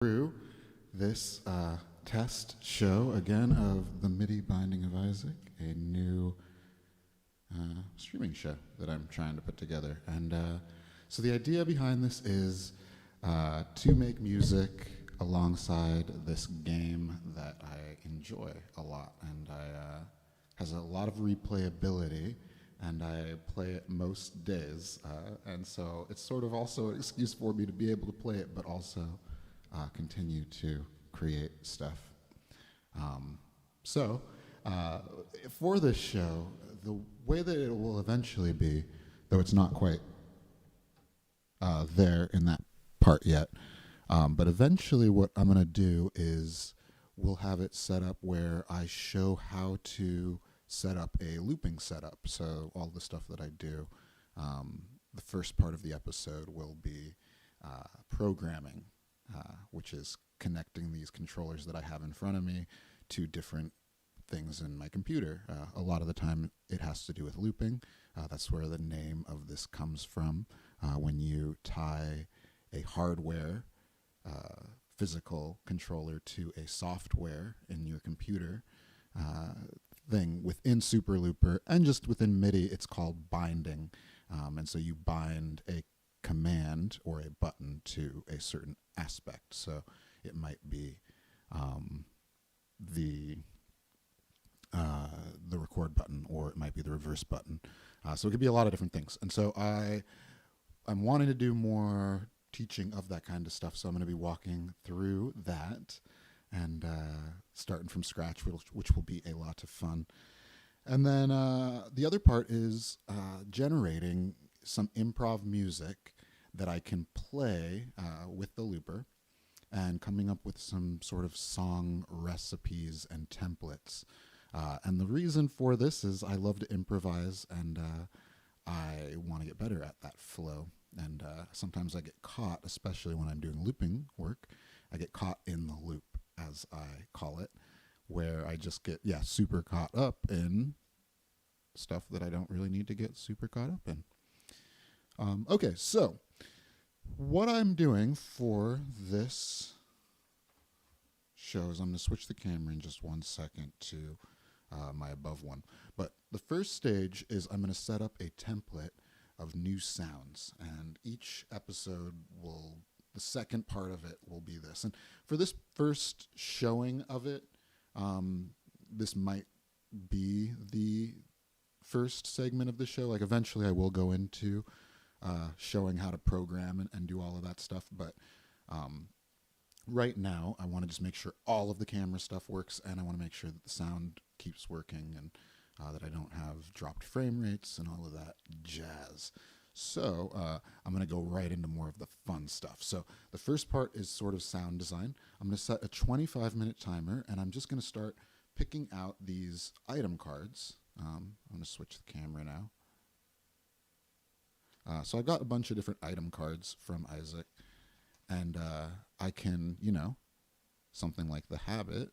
Through this test show again of the MIDI Binding of Isaac, a new streaming show that I'm trying to put together. And so the idea behind this is to make music alongside this game that I enjoy a lot, and has a lot of replayability, and I play it most days. And so it's sort of also an excuse for me to be able to play it, but also continue to create stuff. For this show, the way that it will eventually be, though it's not quite there in that part yet, but eventually what I'm going to do is we'll have it set up where I show how to set up a looping setup. So all the stuff that I do, the first part of the episode will be programming, which is connecting these controllers that I have in front of me to different things in my computer. A lot of the time it has to do with looping. That's where the name of this comes from. When you tie a hardware physical controller to a software in your computer thing within Superlooper, and just within MIDI, it's called binding. And so you bind a command or a button to a certain aspect. So it might be the record button, or it might be the reverse button. So it could be a lot of different things. And so I'm wanting to do more teaching of that kind of stuff. So I'm going to be walking through that and starting from scratch, which will be a lot of fun. And then the other part is generating some improv music that I can play with the looper, and coming up with some sort of song recipes and templates. And the reason for this is I love to improvise, and I want to get better at that flow. And sometimes I get caught, especially when I'm doing looping work, I get caught in the loop, as I call it, where I just get, super caught up in stuff that I don't really need to get super caught up in. Okay, so what I'm doing for this show is I'm going to switch the camera in just 1 second to my above one. But the first stage is I'm going to set up a template of new sounds, and each episode the second part of it will be this. And for this first showing of it, this might be the first segment of the show. Like eventually I will go into showing how to program and do all of that stuff. But right now I want to just make sure all of the camera stuff works, and I want to make sure that the sound keeps working, and that I don't have dropped frame rates and all of that jazz. So I'm going to go right into more of the fun stuff. So the first part is sort of sound design. I'm going to set a 25-minute timer, and I'm just going to start picking out these item cards. I'm going to switch the camera now. So I've got a bunch of different item cards from Isaac, and I can, something like the habit.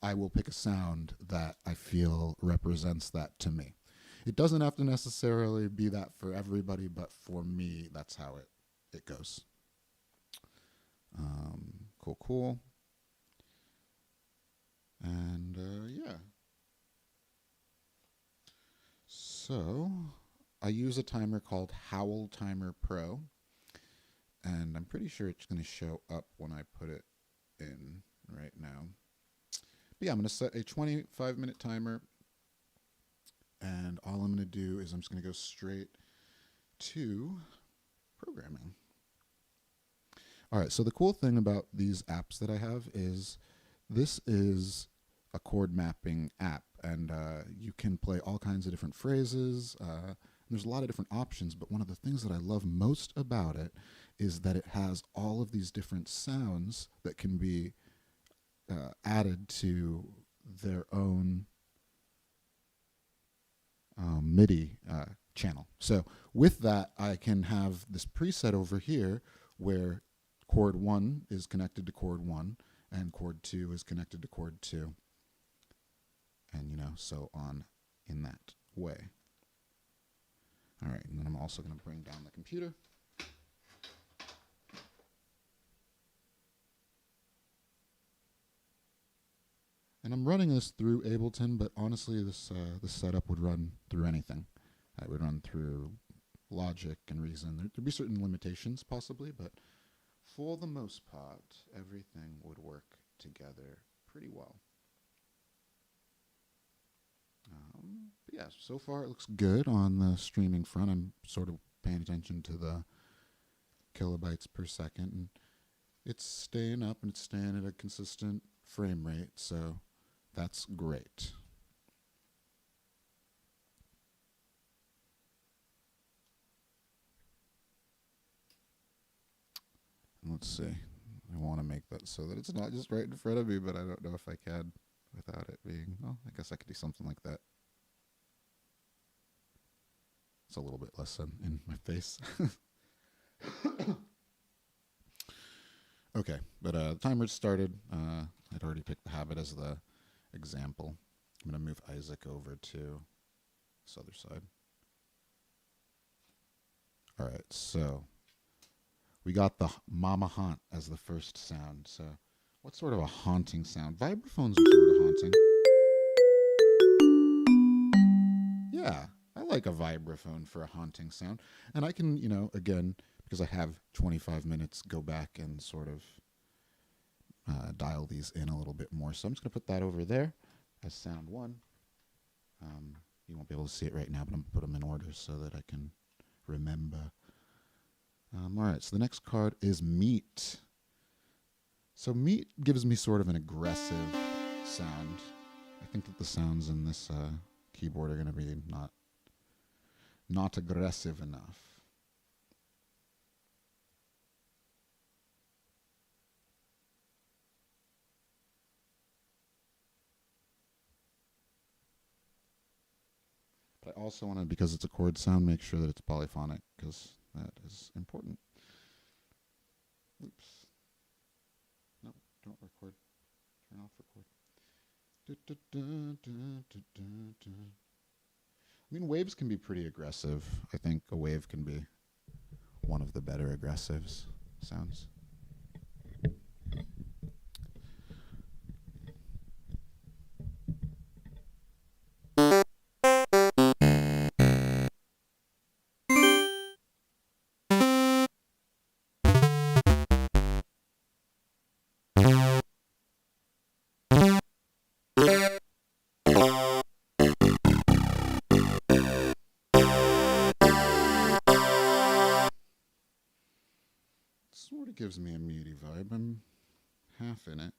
I will pick a sound that I feel represents that to me. It doesn't have to necessarily be that for everybody, but for me, that's how it goes. Cool. And So I use a timer called Howl Timer Pro, and I'm pretty sure it's going to show up when I put it in right now. But I'm going to set a 25-minute timer, and all I'm going to do is I'm just going to go straight to programming. All right, so the cool thing about these apps that I have is this is a chord mapping app, and you can play all kinds of different phrases. There's a lot of different options, but one of the things that I love most about it is that it has all of these different sounds that can be added to their own MIDI channel. So with that, I can have this preset over here where chord 1 is connected to chord 1, and chord 2 is connected to chord 2, and so on in that way. All right, and then I'm also going to bring down the computer. And I'm running this through Ableton, but honestly, this setup would run through anything. It would run through Logic and Reason. There'd be certain limitations, possibly, but for the most part, everything would work together pretty well. But yeah, so far it looks good on the streaming front. I'm sort of paying attention to the kilobytes per second, and it's staying up and it's staying at a consistent frame rate, so that's great. Let's see. I want to make that so that it's not just right in front of me, but I don't know if I can without it being, well, I guess I could do something like that. It's a little bit less in my face. Okay, but the timer started. I'd already picked the habit as the example. I'm going to move Isaac over to this other side. All right, so we got the mama haunt as the first sound. So what sort of a haunting sound? Vibraphones are sort of haunting. Yeah, I like a vibraphone for a haunting sound. And I can, again, because I have 25 minutes, go back and sort of dial these in a little bit more. So I'm just going to put that over there as sound one. You won't be able to see it right now, but I'm going to put them in order so that I can remember. All right, so the next card is Meat. So Meat gives me sort of an aggressive sound. I think that the sounds in this keyboard are going to be not aggressive enough. But I also want to, because it's a chord sound, make sure that it's polyphonic, because that is important. Oops. No, don't record. Turn off record. I mean, waves can be pretty aggressive. I think a wave can be one of the better aggressives sounds. Sort of gives me a MIDI vibe. I'm half in it.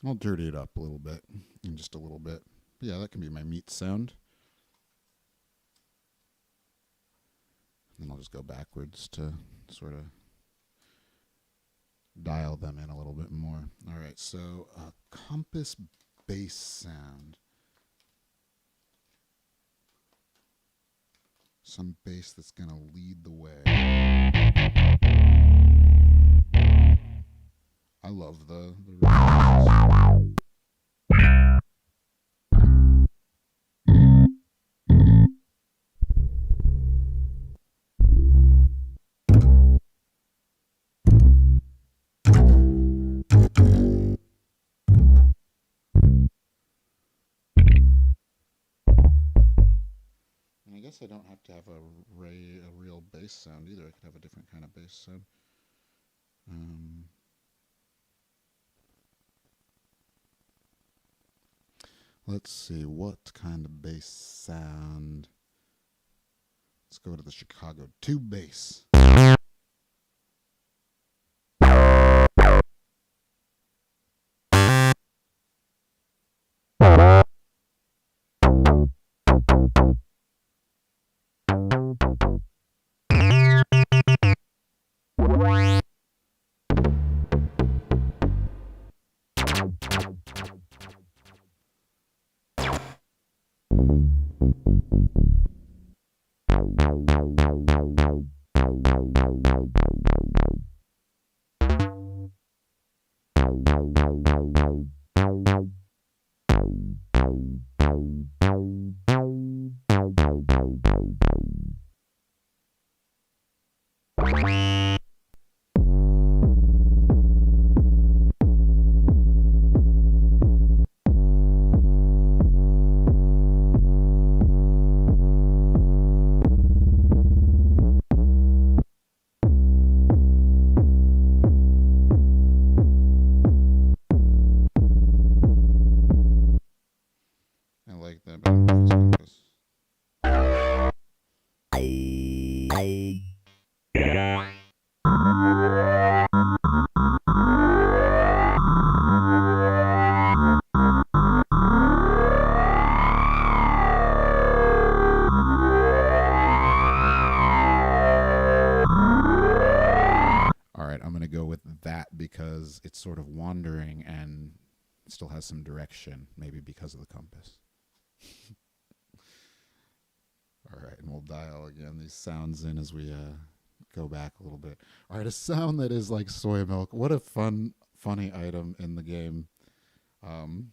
I'll dirty it up a little bit, in just a little bit. But yeah, that can be my Meat sound. And then I'll just go backwards to sort of dial them in a little bit more. All right, so compass bass sound. Some bass that's going to lead the way. I love the guess I don't have to have a real bass sound either. I could have a different kind of bass sound. Let's see, what kind of bass sound? Let's go to the Chicago tube bass. Because it's sort of wandering and still has some direction, maybe because of the compass. All right, and we'll dial again these sounds in as we go back a little bit. All right, a sound that is like soy milk. What a funny item in the game. In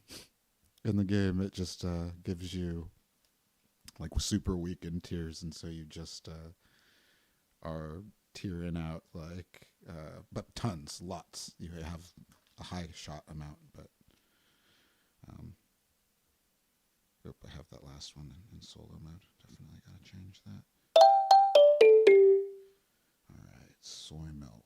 the game, it just gives you like super weakened tears, and so you just are tearing out like but tons, lots. You have a high shot amount, but I have that last one in solo mode. Definitely gotta change that. All right, soy milk.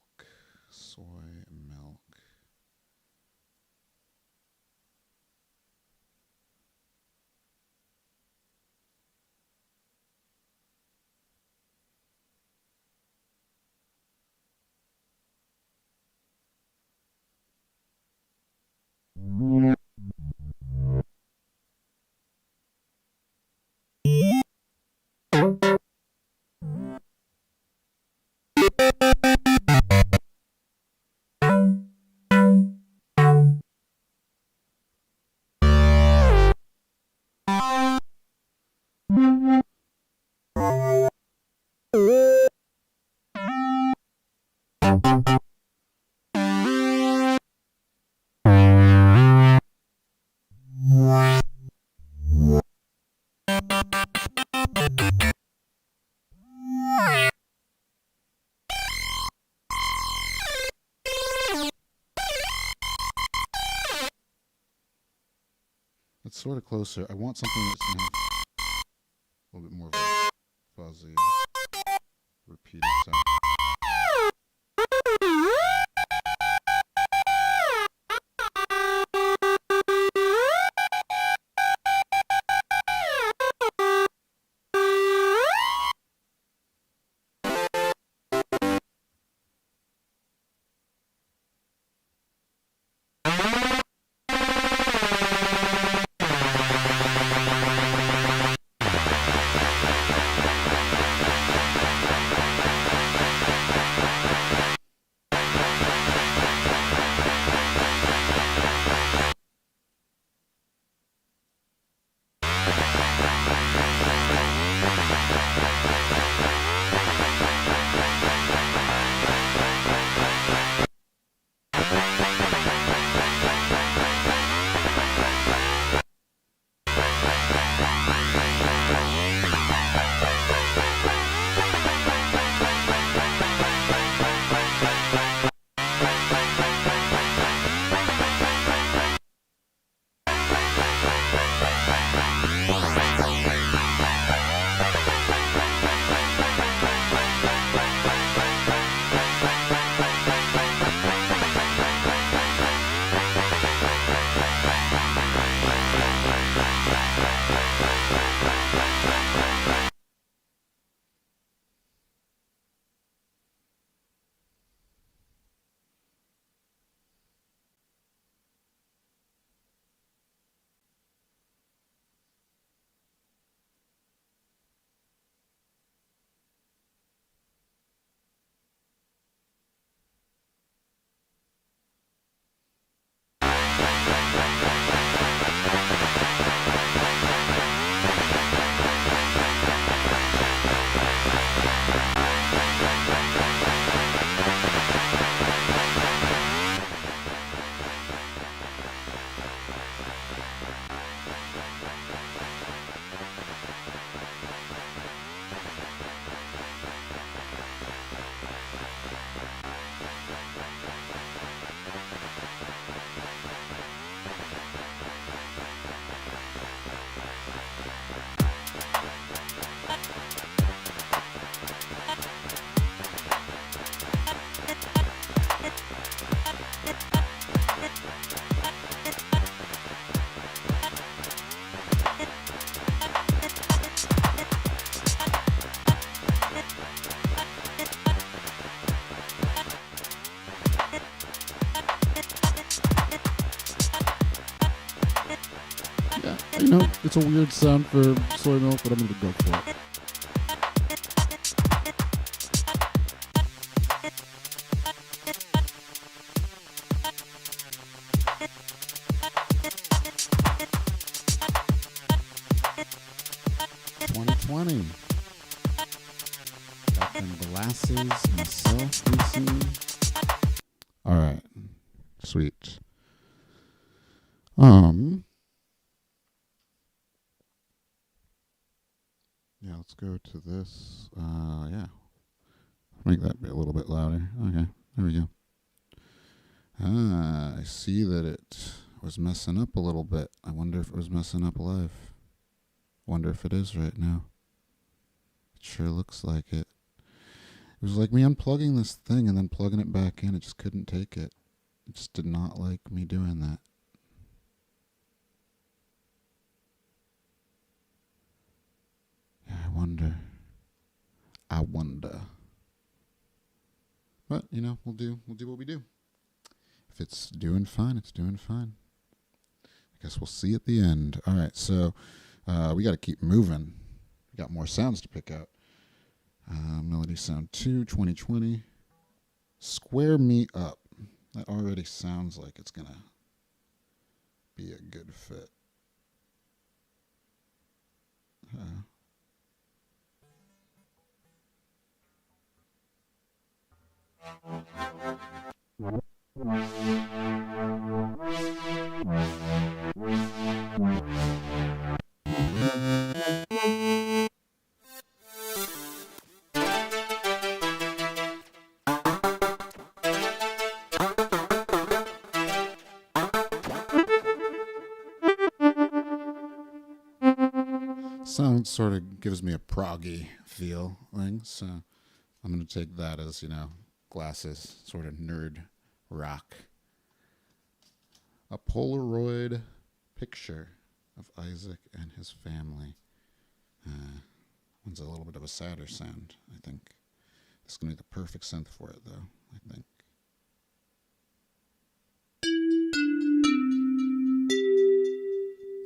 It's sort of closer. I want something that's going to have a little bit more of a fuzzy, repeated sound. You know, it's a weird sound for soy milk, but I'm going to go for it. Got them glasses myself recently. All right, sweet. Yeah, let's go to this. Yeah, make that be a little bit louder. Okay, there we go. I see that it was messing up a little bit. I wonder if it was messing up live. Wonder if it is right now. It sure looks like it. It was like me unplugging this thing and then plugging it back in. It just couldn't take it. It just did not like me doing that. Yeah, I wonder. But, you know, we'll do what we do. If it's doing fine, it's doing fine. I guess we'll see at the end. All right, so we got to keep moving. We got more sounds to pick out. Melody Sound 2, 2020. Square Me Up. That already sounds like it's going to be a good fit. Sound sort of gives me a proggy feel thing, so I'm going to take that as, you know, glasses, sort of nerd rock. A Polaroid picture of Isaac and his family. One's a little bit of a sadder sound, I think. This is going to be the perfect synth for it, though, I think.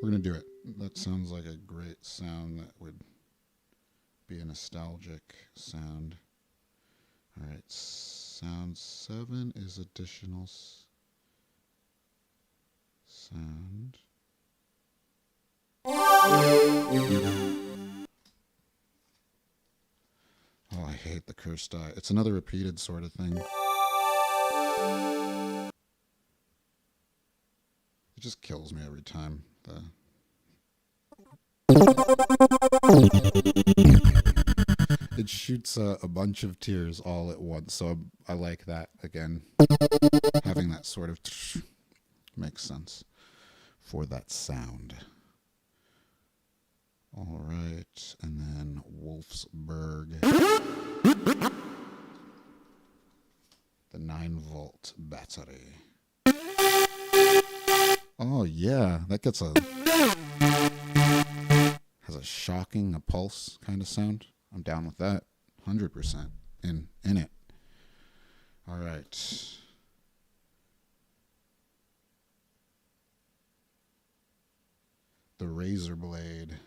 We're going to do it. That sounds like a great sound that would be a nostalgic sound. All right, sound 7 is additional sound. Oh, I hate the cursed eye. It's another repeated sort of thing. It just kills me every time. It shoots a bunch of tears all at once, so I like that again. Having that sort of makes sense for that sound. All right, and then Wolfsburg. The 9-volt battery. Oh yeah, that gets a shocking, a pulse kind of sound. I'm down with that. 100% in it. All right. The razor blade.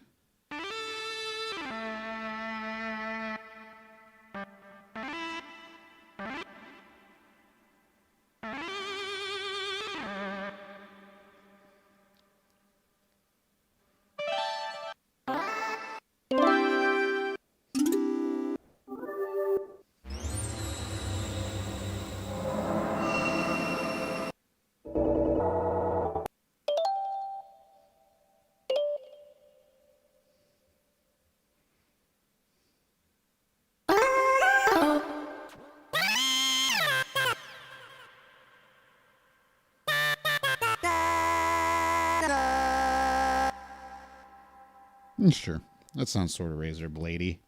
Sure. That sounds sort of razor bladey.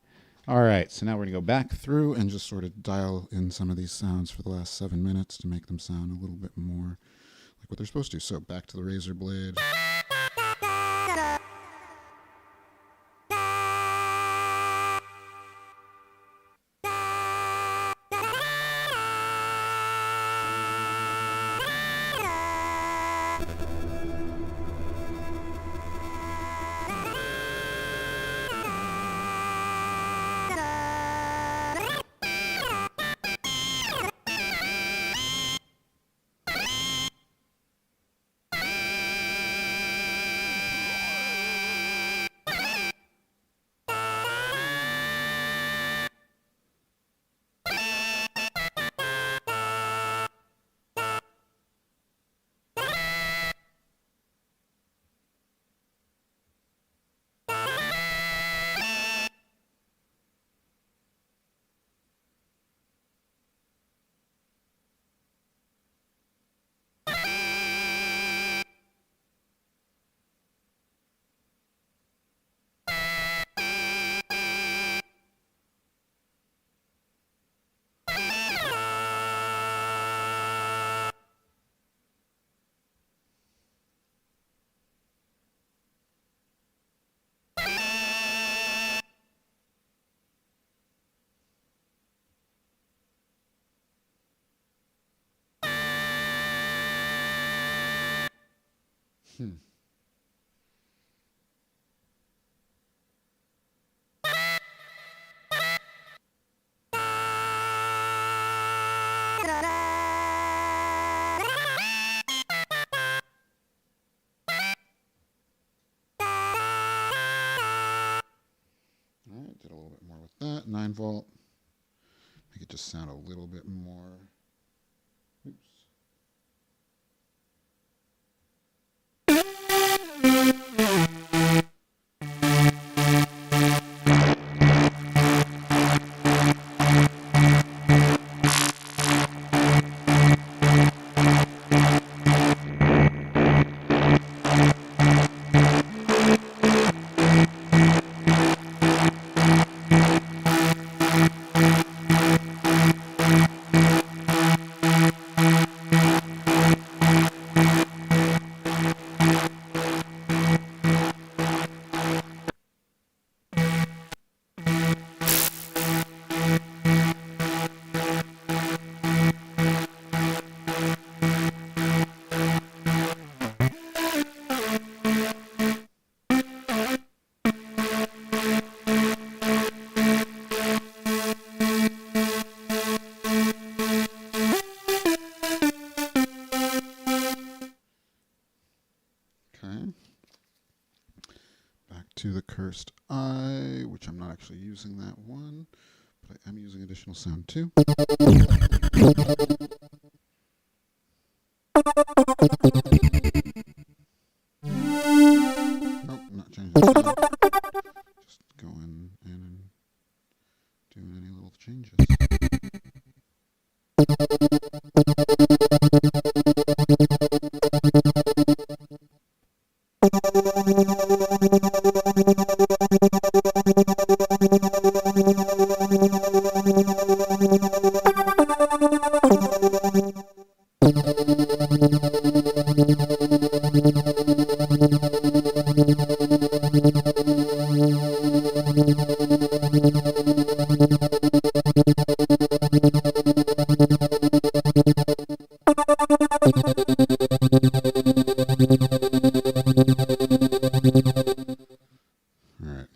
All right, so now we're going to go back through and just sort of dial in some of these sounds for the last 7 minutes to make them sound a little bit more like what they're supposed to. So back to the razor blade. Did a little bit more with that. 9 volt. Make it just sound a little bit more. Oops. To the cursed eye, which I'm not actually using that one, but I am using additional sound too. Nope, not changing the sound. Just going in and doing any little changes. All right.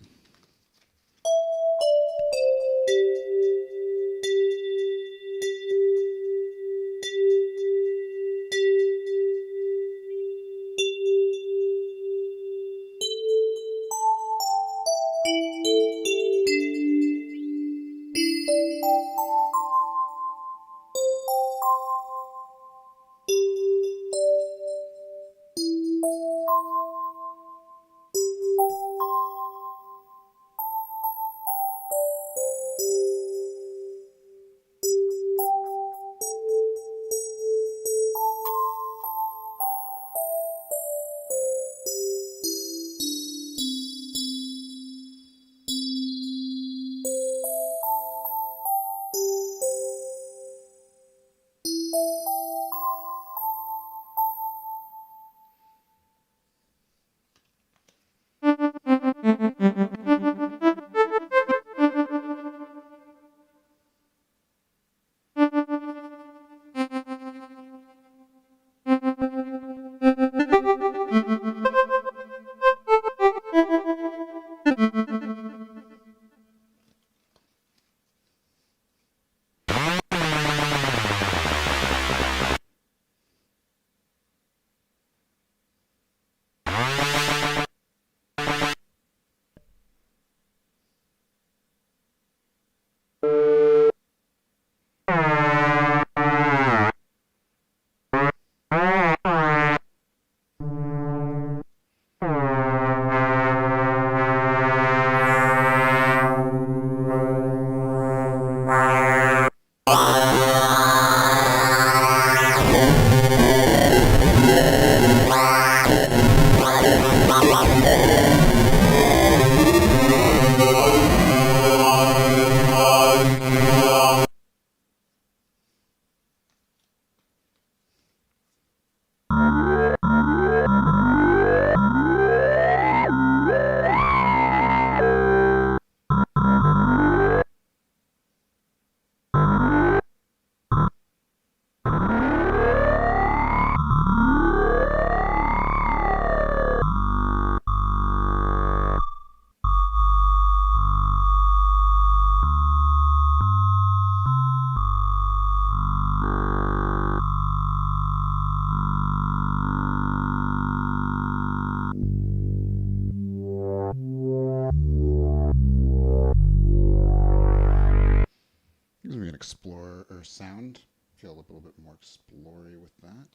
Gives me an explorer sound. Feel a little bit more explory with that.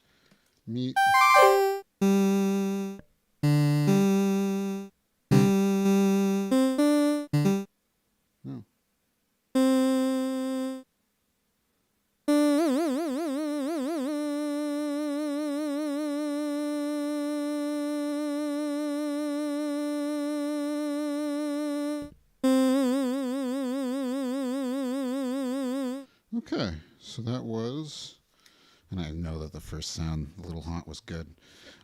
Me. Oh. Okay, so that was, and I know that the first sound, a little haunt, was good.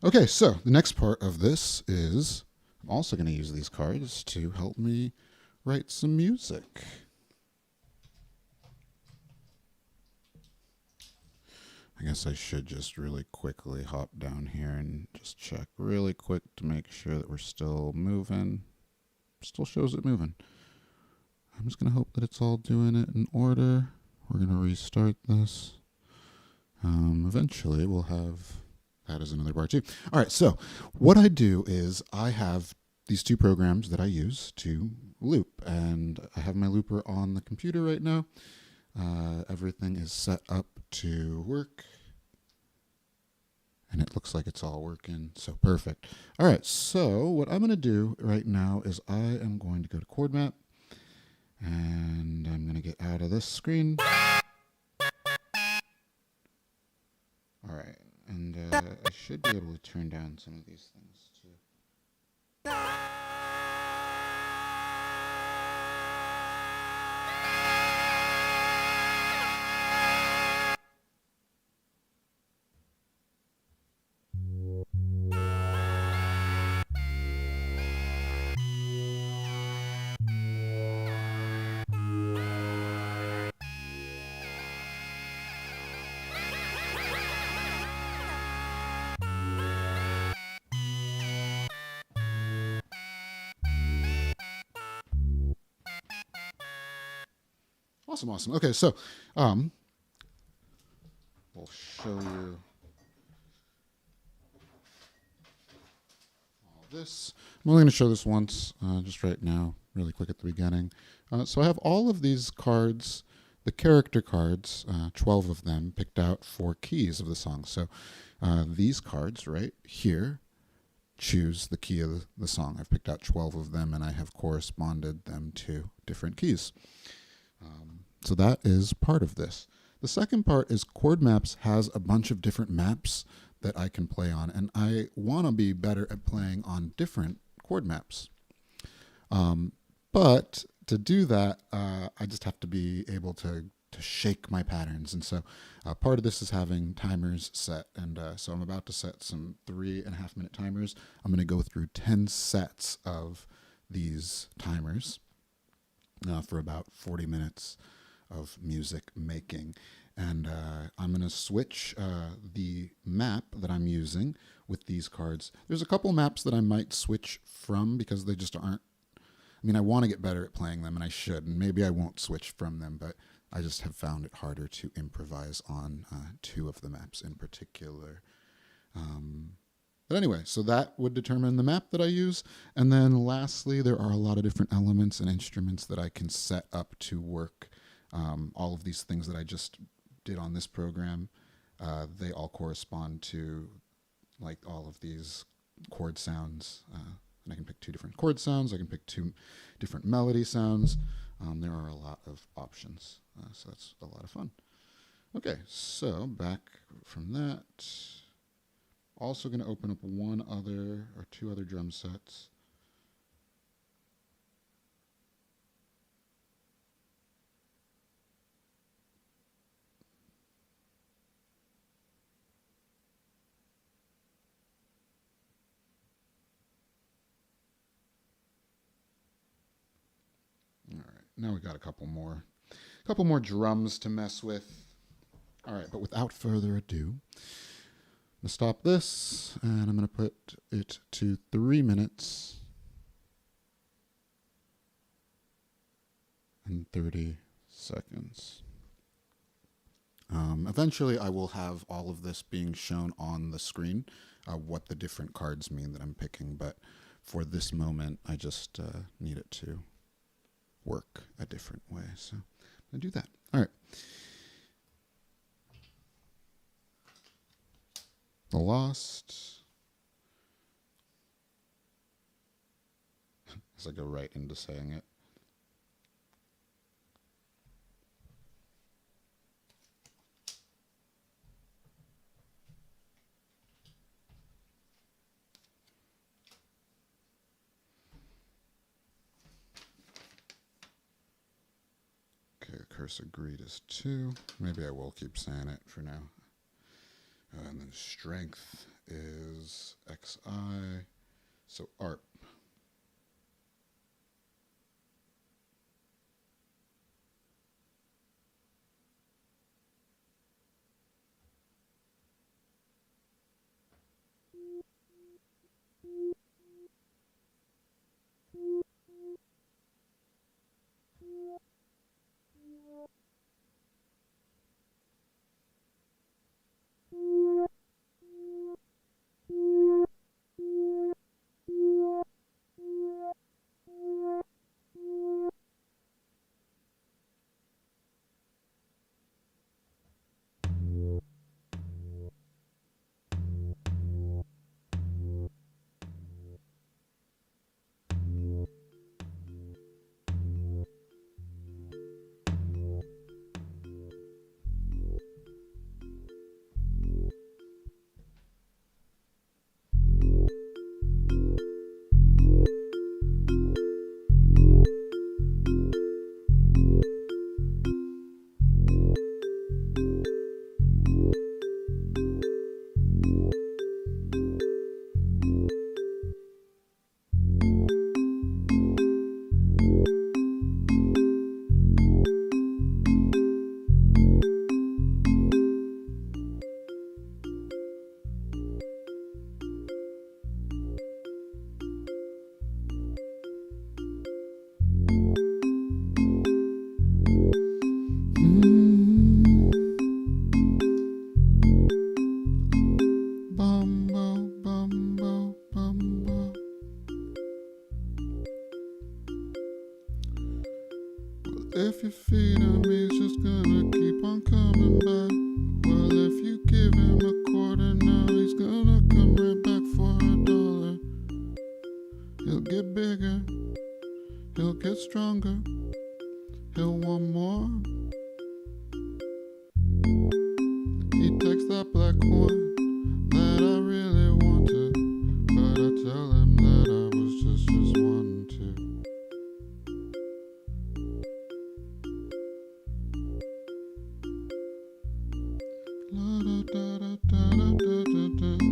Okay, so the next part of this is I'm also going to use these cards to help me write some music. I guess I should just really quickly hop down here and just check really quick to make sure that we're still moving. Still shows it moving. I'm just going to hope that it's all doing it in order. We're going to restart this. Eventually, we'll have that as another part too. All right, so what I do is I have these two programs that I use to loop, and I have my looper on the computer right now. Everything is set up to work, and it looks like it's all working, so perfect. All right, so what I'm going to do right now is I am going to go to Chord Map, and I'm going to get out of this screen. All right, and I should be able to turn down some of these things too. Awesome, awesome. Okay, so we'll show you all this. I'm only going to show this once, just right now, really quick at the beginning. So I have all of these cards, the character cards, 12 of them, picked out for keys of the song. So these cards right here choose the key of the song. I've picked out 12 of them, and I have corresponded them to different keys. So that is part of this. The second part is Chord Maps has a bunch of different maps that I can play on, and I want to be better at playing on different chord maps. But to do that, I just have to be able to shake my patterns. And so part of this is having timers set. And so I'm about to set some 3.5-minute timers. I'm going to go through 10 sets of these timers for about 40 minutes of music making. And I'm going to switch the map that I'm using with these cards. There's a couple maps that I might switch from because they just aren't. I mean, I want to get better at playing them, and I should, and maybe I won't switch from them, but I just have found it harder to improvise on 2 of the maps in particular. But anyway, so that would determine the map that I use. And then lastly, there are a lot of different elements and instruments that I can set up to work. All of these things that I just did on this program, they all correspond to like all of these chord sounds. And I can pick 2 different chord sounds. I can pick 2 different melody sounds. There are a lot of options, so that's a lot of fun. Okay, so back from that. Also going to open up 2 other drum sets. All right, now we got a couple more drums to mess with. All right, but without further ado, I'm going to stop this, and I'm going to put it to 3 minutes and 30 seconds. Eventually, I will have all of this being shown on the screen, what the different cards mean that I'm picking, but for this moment, I just need it to work a different way. So I'm going to do that. All right. The Lost. As I go right into saying it. Okay, Cursed Greed is 2. Maybe I will keep saying it for now. And then Strength is XI. So ARP. stronger. He'll want more. He takes that black coin that I really wanted, but I tell him that I was just one too. La da da da da da da da da.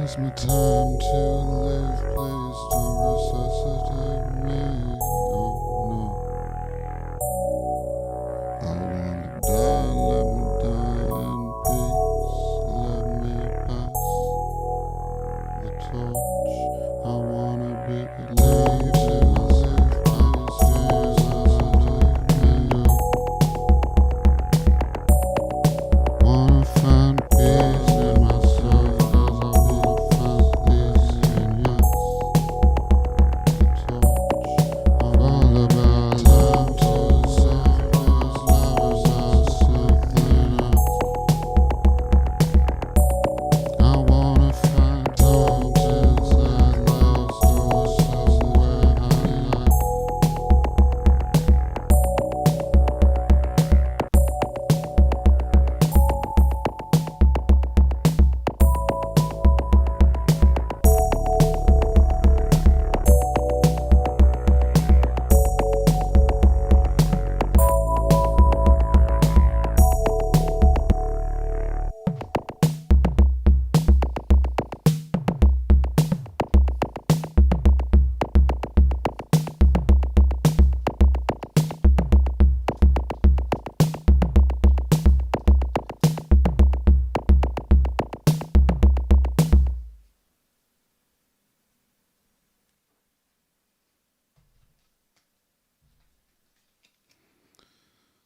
It's my time to live, please don't resuscitate me. Oh no, I wanna die, let me die in peace. Let me pass the torch. I wanna be alive to live, please don't resuscitate me. Wanna find peace in myself.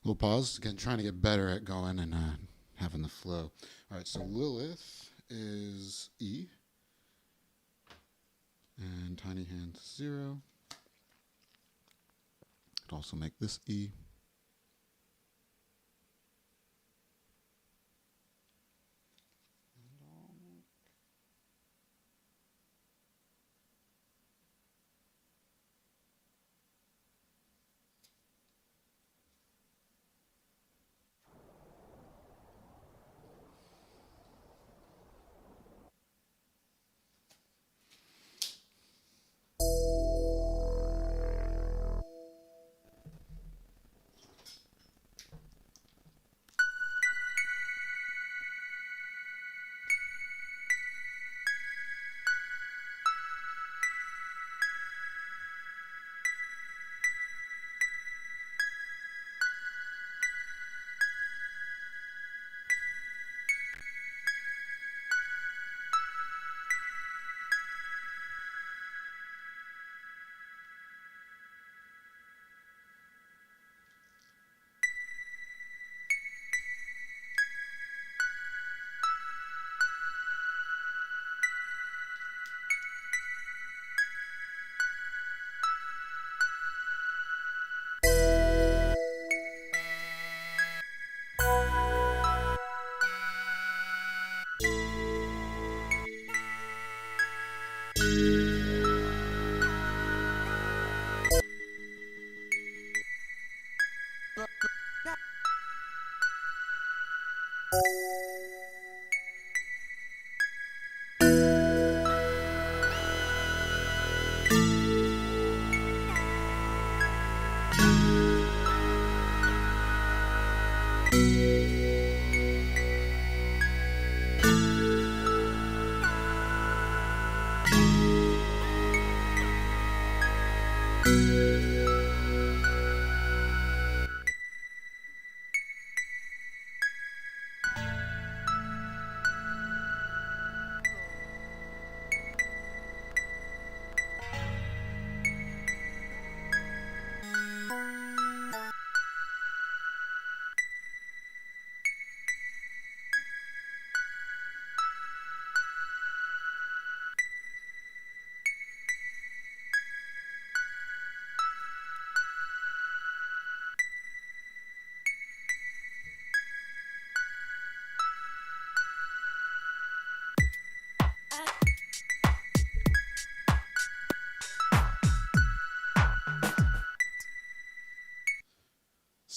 Little pause. Again, trying to get better at going and having the flow. All right, so Lilith is E. And tiny hand 0. Could also make this E.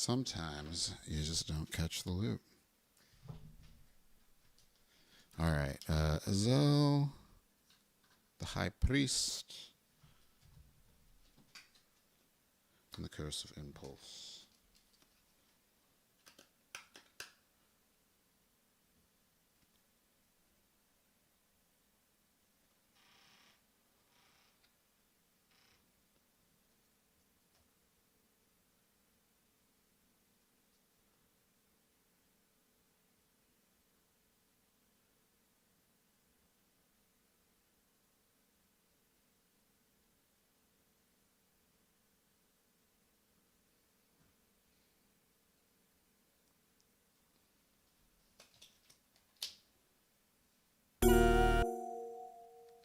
sometimes you just don't catch the loop. All right, Azel, the High Priest, and the Curse of Impulse.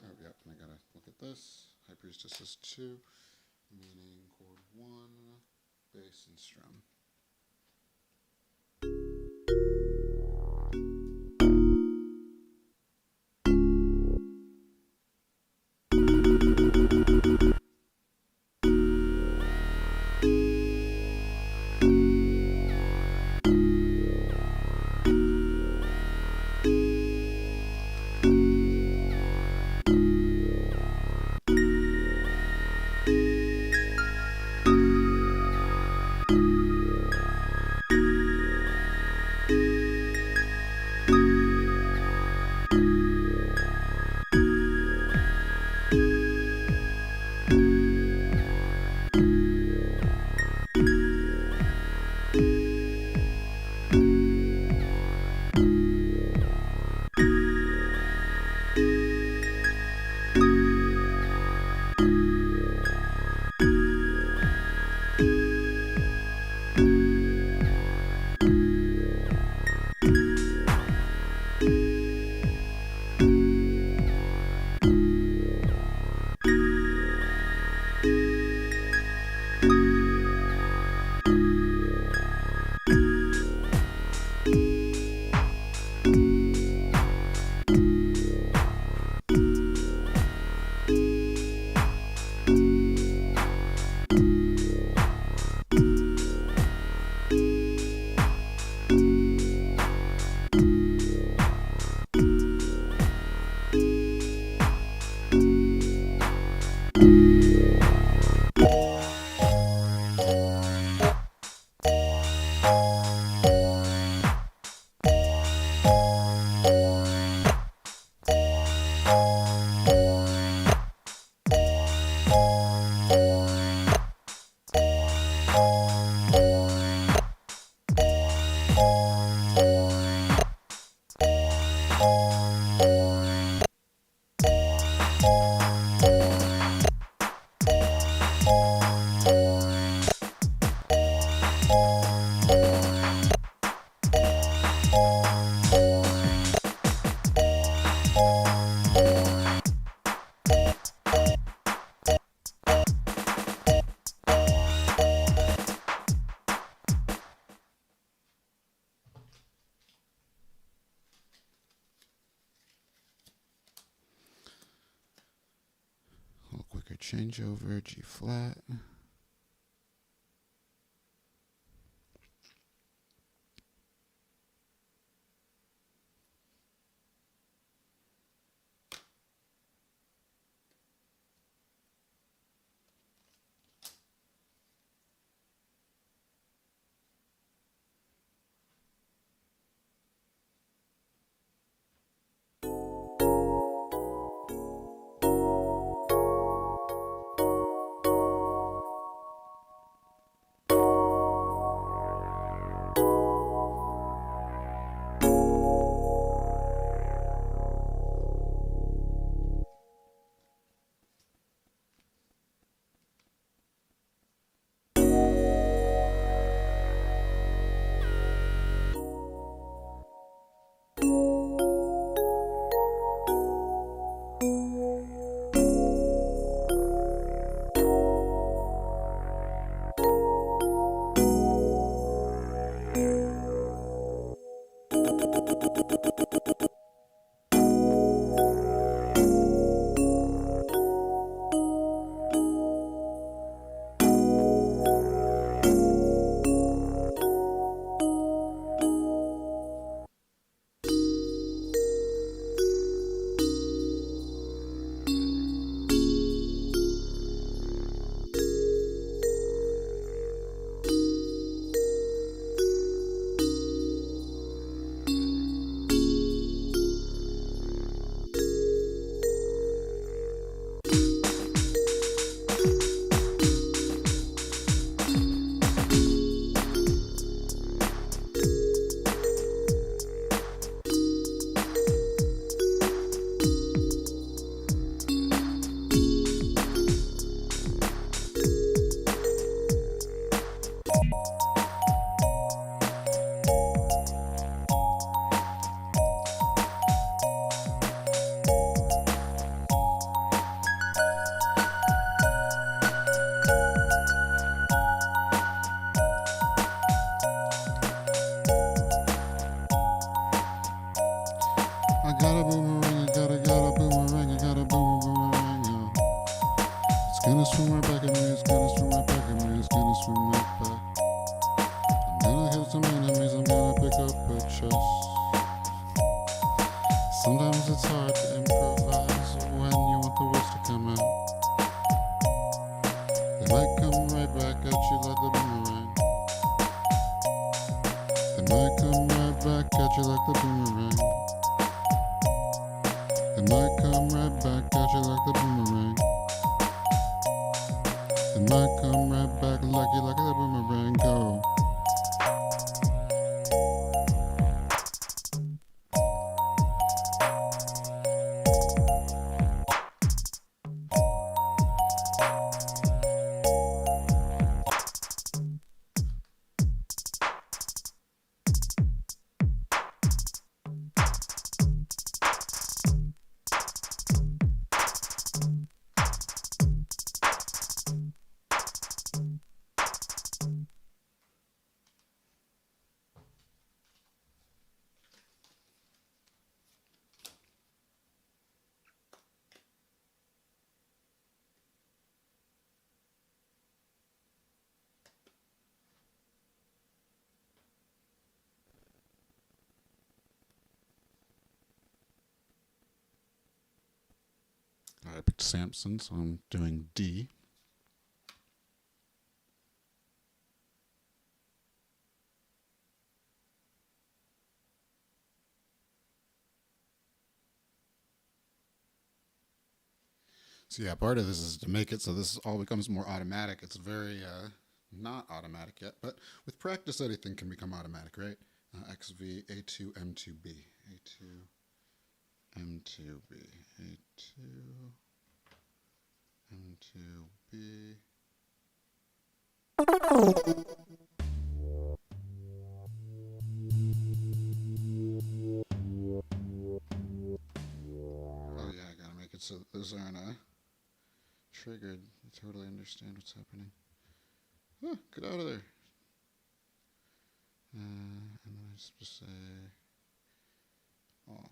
Oh, yep, and I gotta look at this. High Priestess is 2, meaning chord 1, bass and strum. A little quicker changeover, G flat. might come right back at you like the boomerang. It might come right back at you like the boomerang. It might come right back like you like the boomerang. Go. I picked Samson, so I'm doing D. So yeah, part of this is to make it so this all becomes more automatic. It's very not automatic yet, but with practice, anything can become automatic, right? XV, A2, M2B, A2, M2B, A2, M2B. Oh yeah, I gotta make it so that those aren't triggered. I totally understand what's happening. Oh, get out of there. And then I'm supposed to say, oh.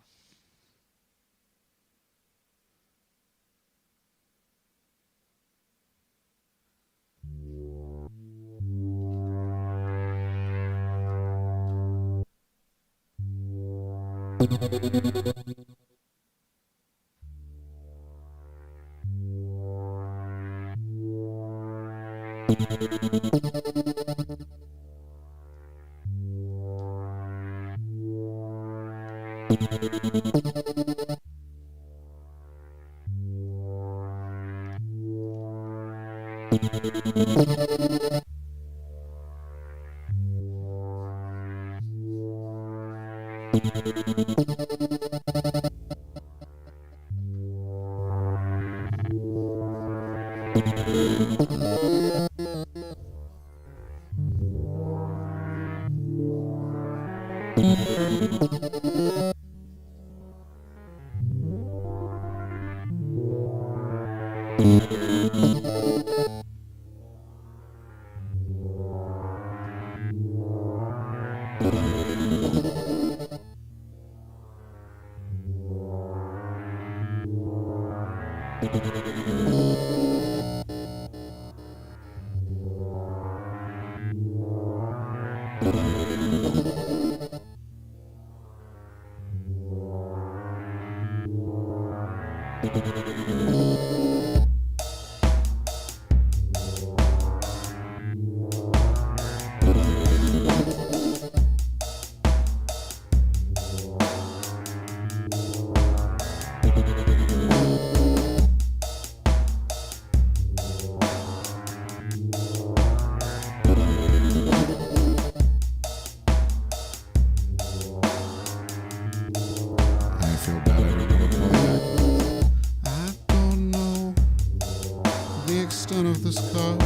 Of this car,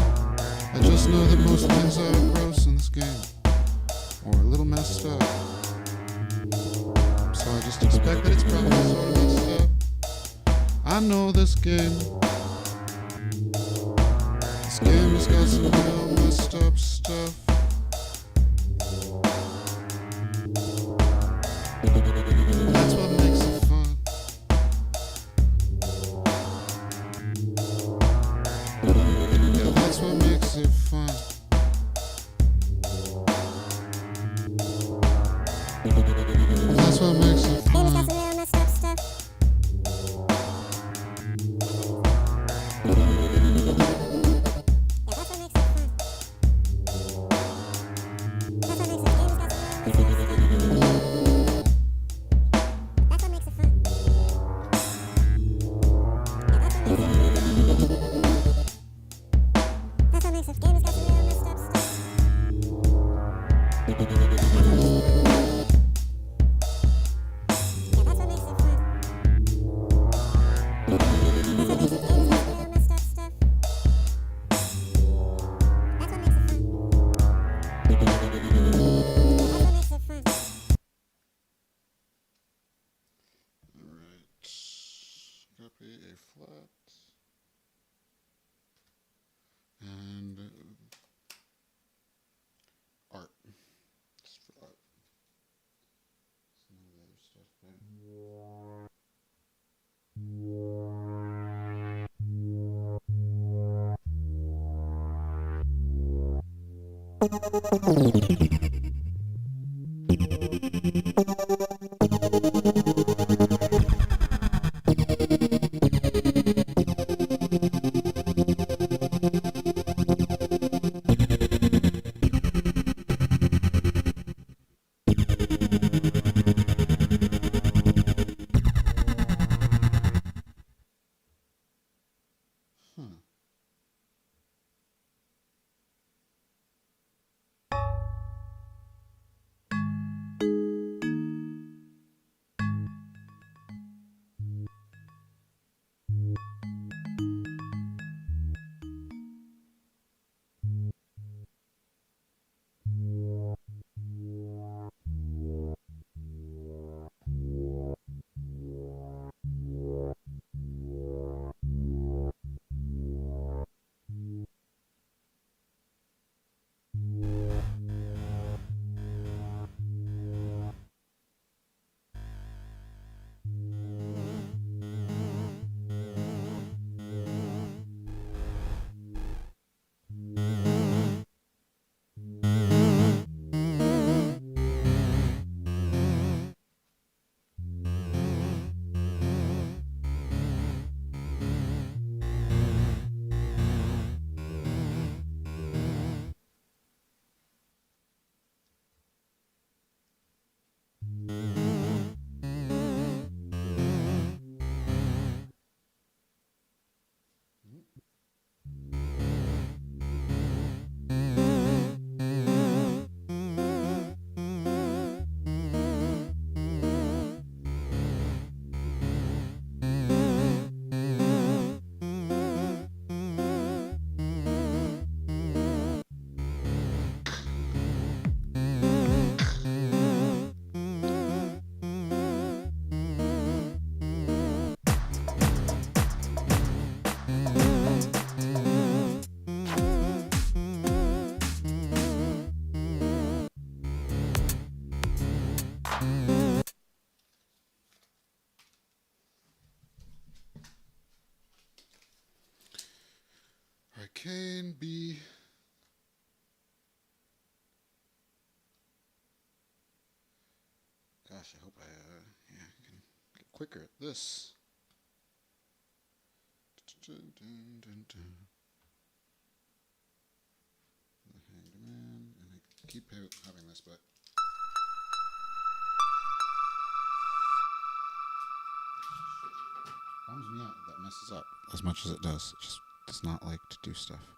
I just know that most things are gross in this game, or a little messed up. So I just expect that it's probably sort of messed up. I know this game. This game has got some real messed up stuff. That's what makes it fun. That's what makes it fun. That's what makes it fun. Copy a flat and art. Just for art. Some of the other stuff Arcane B. Gosh, I hope I can get quicker at this. The Hanged Man, and I keep having this, but bums me out that messes up as much as it does. It just does not like to do stuff.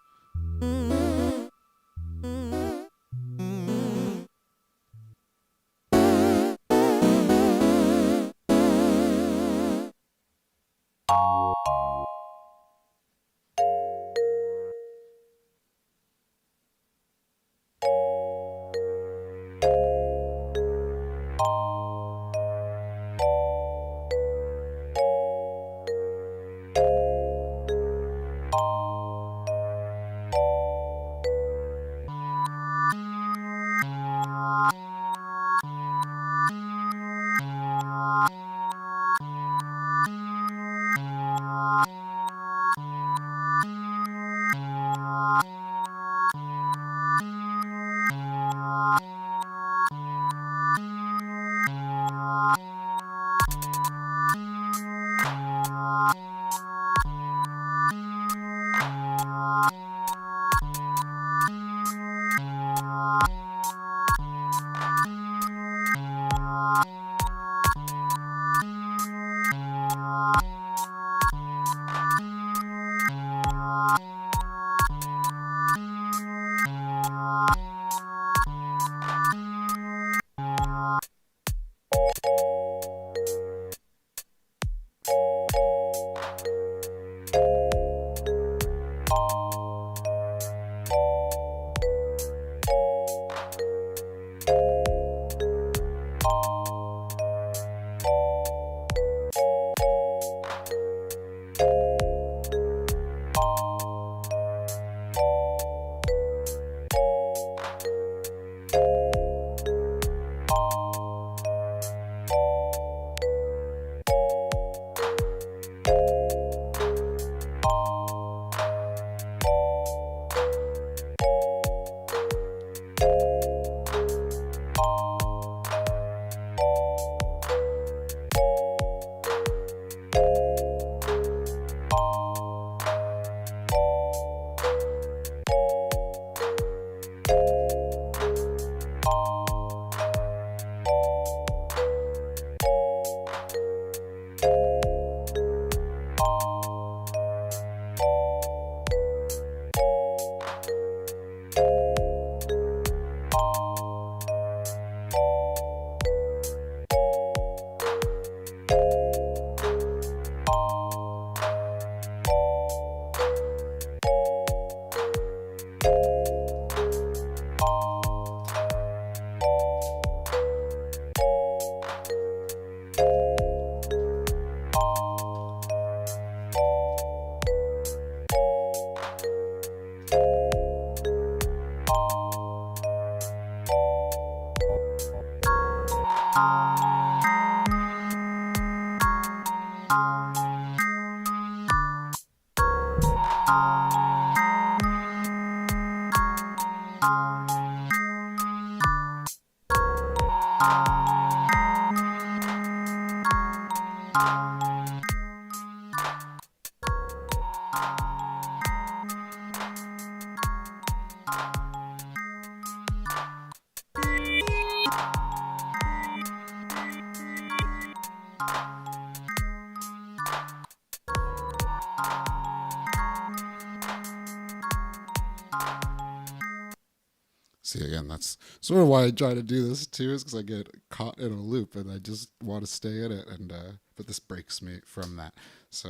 See, again, that's sort of why I try to do this too, is because I get caught in a loop and I just want to stay in it. And but this breaks me from that. So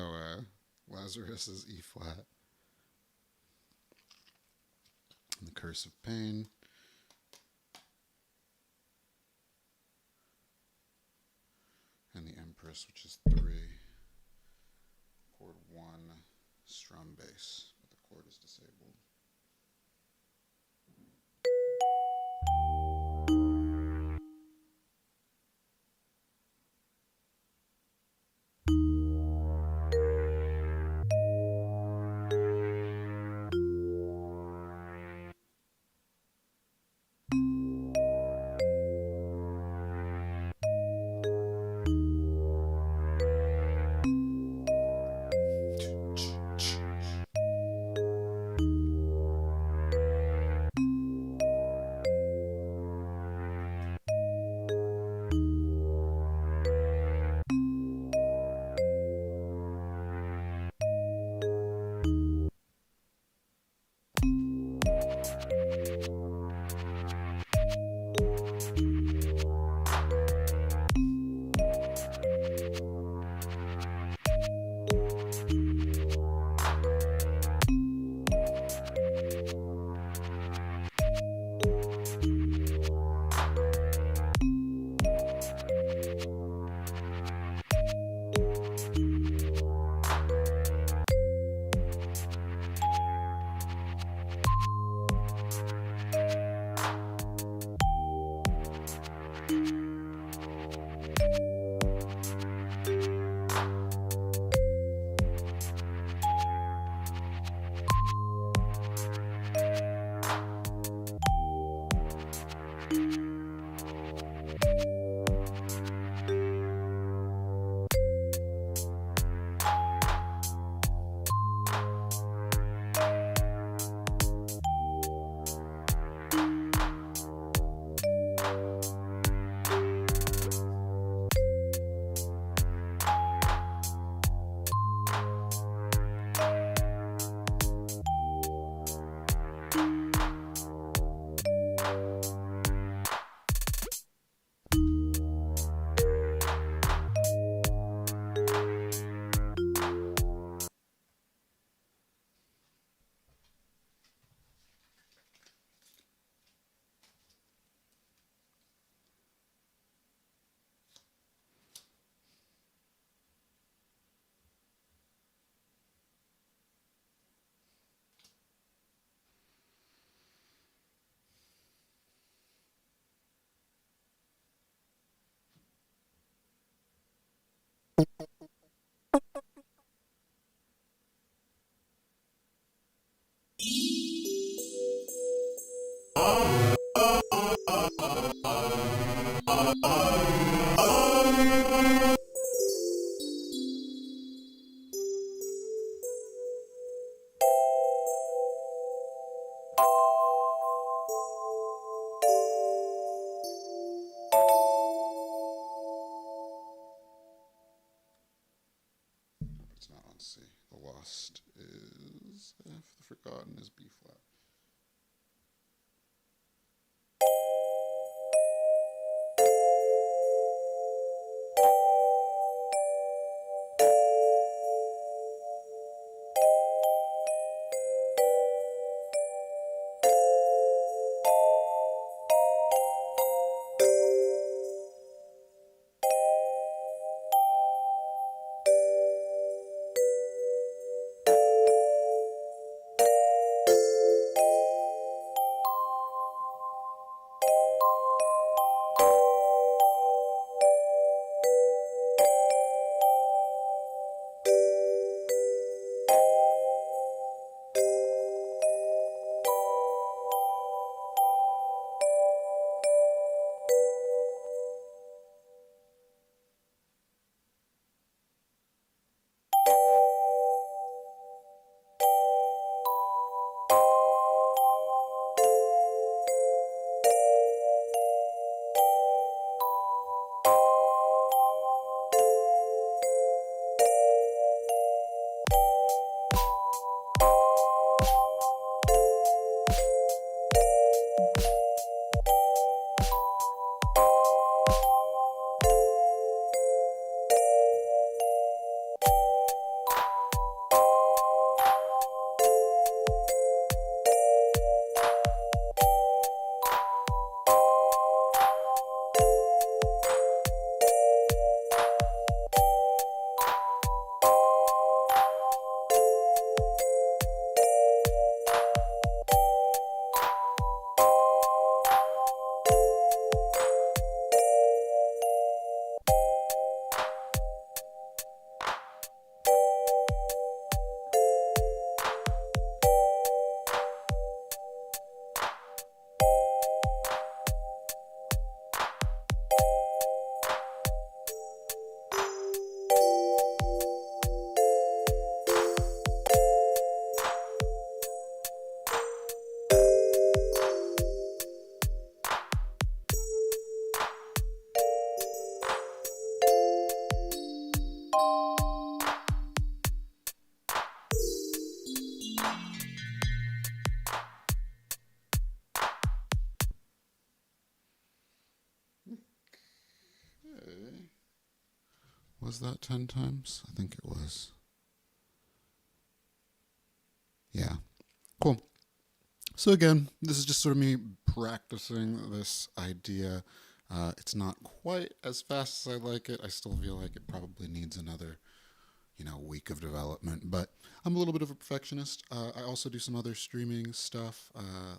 Lazarus is E flat, and the Curse of Pain, and the Empress, which is 3, chord 1, strum bass, but the chord is disabled. It's not on C. The Lost is F. The Forgotten is B flat. Was that 10 times? I think it was. Yeah. Cool. So again, this is just sort of me practicing this idea. It's not quite as fast as I like it. I still feel like it probably needs another, week of development, but I'm a little bit of a perfectionist. I also do some other streaming stuff.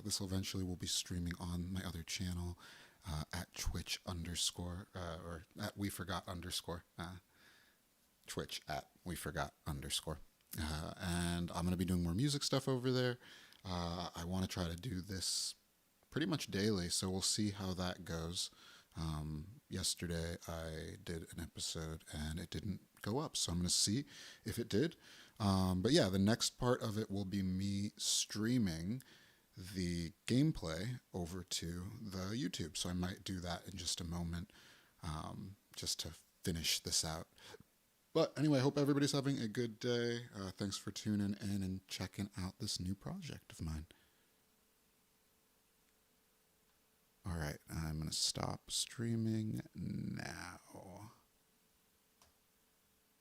This eventually will be streaming on my other channel, at Twitch underscore, or at We Forgot underscore, Twitch at We Forgot underscore. And I'm going to be doing more music stuff over there. I want to try to do this pretty much daily, so we'll see how that goes. Yesterday I did an episode and it didn't go up, so I'm going to see if it did. But yeah, the next part of it will be me streaming the gameplay over to the YouTube. So I might do that in just a moment, just to finish this out. But anyway, I hope everybody's having a good day. Thanks for tuning in and checking out this new project of mine. All right, I'm going to stop streaming now.